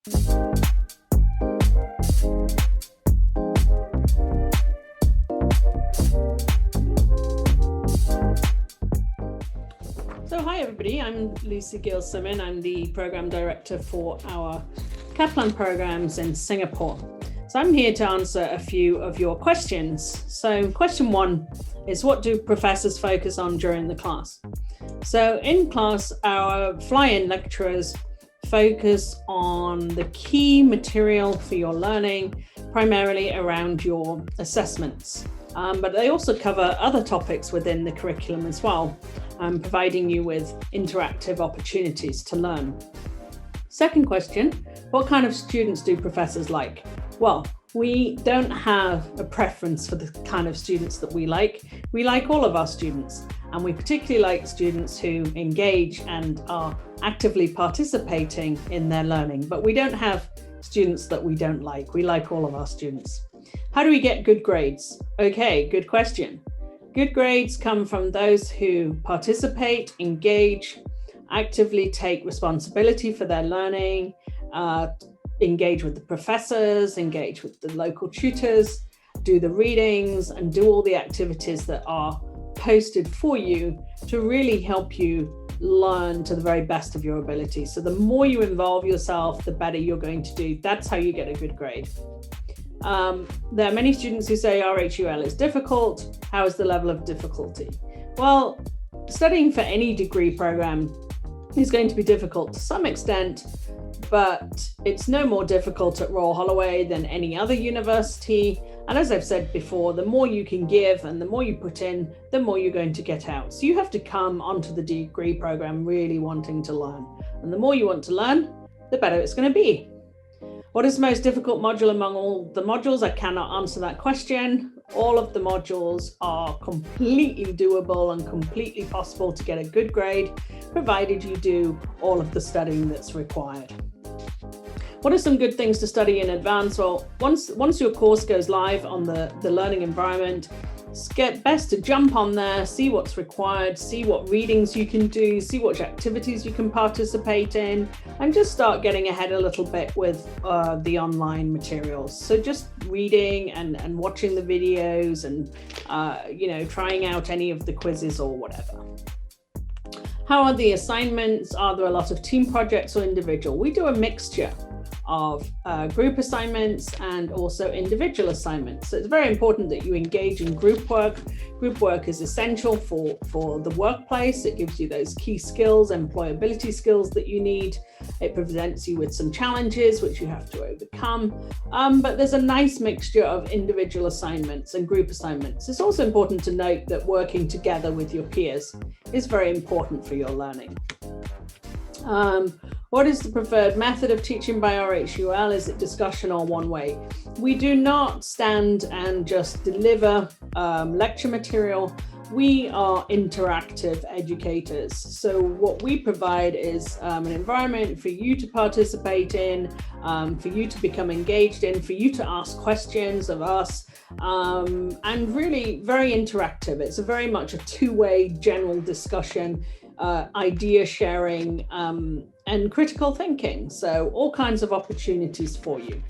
So hi everybody, I'm Lucy Gill-Simmen. I'm the Program Director for our Kaplan programs in Singapore. So I'm here to answer a few of your questions. So question one is, what do professors focus on during the class? So in class, our fly-in lecturers focus on the key material for your learning, primarily around your assessments. But they also cover other topics within the curriculum as well, providing you with interactive opportunities to learn. Second question, what kind of students do professors like? Well, we don't have a preference for the kind of students that we like. We like all of our students, and we particularly like students who engage and are actively participating in their learning, but we don't have students that we don't like. We like all of our students. How do we get good grades? Okay, good question. Good grades come from those who participate, engage, actively take responsibility for their learning, engage with the professors, engage with the local tutors, do the readings, and do all the activities that are posted for you to really help you learn to the very best of your ability. So the more you involve yourself, the better you're going to do. That's how you get a good grade. There are many students who say RHUL is difficult. How is the level of difficulty? Well, studying for any degree program is going to be difficult to some extent, but it's no more difficult at Royal Holloway than any other university. And as I've said before, the more you can give and the more you put in, the more you're going to get out. So you have to come onto the degree program really wanting to learn. And the more you want to learn, the better it's going to be. What is the most difficult module among all the modules? I cannot answer that question. All of the modules are completely doable and completely possible to get a good grade, provided you do all of the studying that's required. What are some good things to study in advance? Well, once your course goes live on the learning environment, it's best to jump on there, see what's required, see what readings you can do, see what activities you can participate in, and just start getting ahead a little bit with the online materials. So just reading and watching the videos and trying out any of the quizzes or whatever. How are the assignments? Are there a lot of team projects or individual? We do a mixture of group assignments and also individual assignments. So it's very important that you engage in group work. Group work is essential for the workplace. It gives you those key skills, employability skills that you need. It presents you with some challenges which you have to overcome. But there's a nice mixture of individual assignments and group assignments. It's also important to note that working together with your peers is very important for your learning. What is the preferred method of teaching by RHUL? Is it discussion or one way? We do not stand and just deliver lecture material. We are interactive educators. So what we provide is an environment for you to participate in, for you to become engaged in, for you to ask questions of us, and really very interactive. It's a very much a two-way general discussion, idea sharing, and critical thinking. So all kinds of opportunities for you.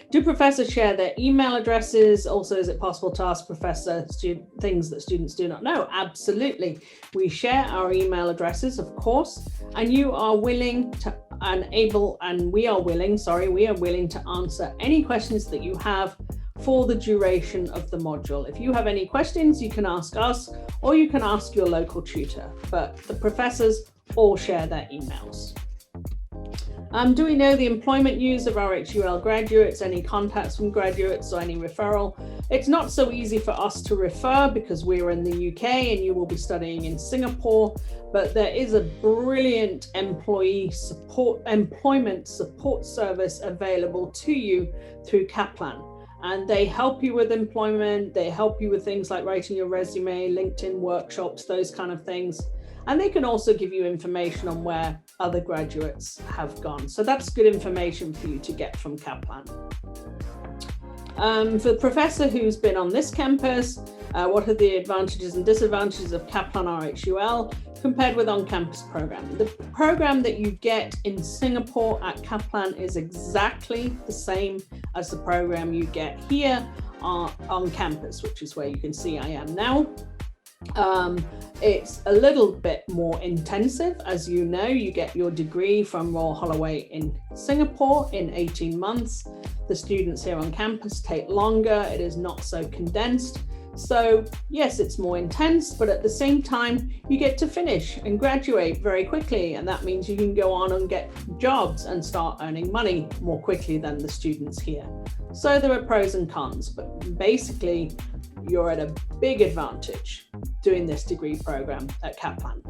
Do professors share their email addresses? Also, is it possible to ask things that students do not know? Absolutely. We share our email addresses, of course, and you are willing to we are willing to answer any questions that you have for the duration of the module. If you have any questions, you can ask us or you can ask your local tutor, but the professors all share their emails. Do we know the employment news of RHUL graduates, any contacts from graduates or any referral? It's not so easy for us to refer because we're in the UK and you will be studying in Singapore, but there is a brilliant employment support service available to you through Kaplan. And they help you with employment, they help you with things like writing your resume, LinkedIn workshops, those kind of things. And they can also give you information on where other graduates have gone. So that's good information for you to get from Kaplan. For the professor who's been on this campus, what are the advantages and disadvantages of Kaplan RHUL? compared with on-campus program. The program that you get in Singapore at Kaplan is exactly the same as the program you get here on campus, which is where you can see I am now. It's a little bit more intensive. As you know, you get your degree from Royal Holloway in Singapore in 18 months. The students here on campus take longer. It is not so condensed. So yes, it's more intense, but at the same time, you get to finish and graduate very quickly. And that means you can go on and get jobs and start earning money more quickly than the students here. So there are pros and cons, but basically you're at a big advantage doing this degree program at Kaplan.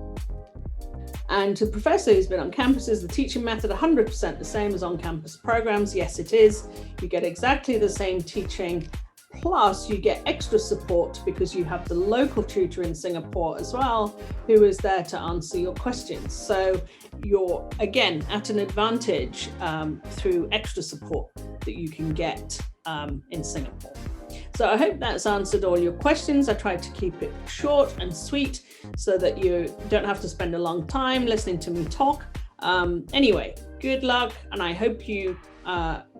And to the professor who's been on campus, is the teaching method 100% the same as on-campus programs? Yes, it is. You get exactly the same teaching. Plus, you get extra support because you have the local tutor in Singapore as well, who is there to answer your questions. So you're, again, at an advantage through extra support that you can get in Singapore. So I hope that's answered all your questions. I tried to keep it short and sweet so that you don't have to spend a long time listening to me talk. Anyway, good luck, and I hope you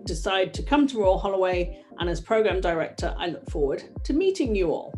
decide to come to Royal Holloway, and as program director, I look forward to meeting you all.